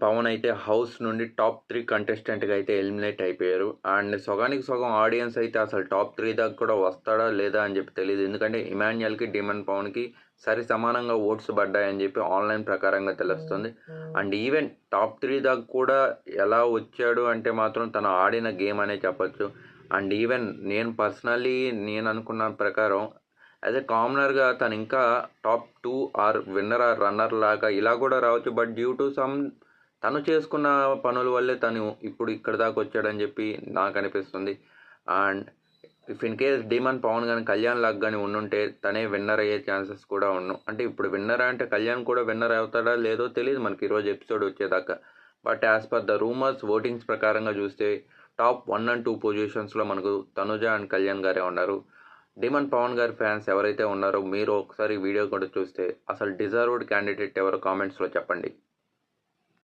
పవన్ అయితే హౌస్ నుండి టాప్ 3 కంటెస్టెంట్‌గా అయితే ఎలిమినేట్ అయిపోయారు. అండ్ సగానికి సగం ఆడియన్స్ అయితే అసలు టాప్ 3 దాకా కూడా వస్తాడా లేదా అని చెప్పి తెలీదు. ఎందుకంటే ఇమాన్యుయల్‌కి, డీమన్ పవన్‌కి సరి సమానంగా ఓట్స్ పడ్డాయని చెప్పి ఆన్‌లైన్ ప్రకారంగా తెలుస్తుంది. అండ్ ఈవెన్ టాప్ 3 దాకా కూడా ఎలా వచ్చాడు అంటే మాత్రం తను ఆడిన గేమ్ అనే చెప్పొచ్చు. అండ్ ఈవెన్ నేను అనుకున్న ప్రకారం యాజ్ ఎ కామనర్‌గా తను ఇంకా top 2 or winner or runner లాగా ఇలా కూడా రావచ్చు. బట్ డ్యూ టు సమ్ తను చేసుకున్న పనుల వల్లే తను ఇప్పుడు ఇక్కడి దాకా వచ్చాడని చెప్పి నాకు అనిపిస్తుంది. And if in case demon Pavan గాని కళ్యాణ్ లాగా గాని ఉండుంటే తనే విన్నర్ అయ్యే ఛాన్సెస్ కూడా ఉన్ను. అంటే ఇప్పుడు విన్నర్ అంటే కళ్యాణ్ కూడా విన్నర్ అవుతాడా లేదో తెలీదు మనకి ఈరోజు ఎపిసోడ్ వచ్చేదాకా. But as per the rumours votings ప్రకారంగా చూస్తే టాప్ 1 అండ్ 2 పొజిషన్స్‌లో మనకు తనుజ అండ్ కళ్యాణ్ గారే ఉన్నారు. డీమన్ పవన్ గారి ఫ్యాన్స్ ఎవరైతే ఉన్నారో మీరు ఒకసారి వీడియో కూడా చూస్తే అసలు డిజర్వ్డ్ క్యాండిడేట్ ఎవరో కామెంట్స్‌లో చెప్పండి.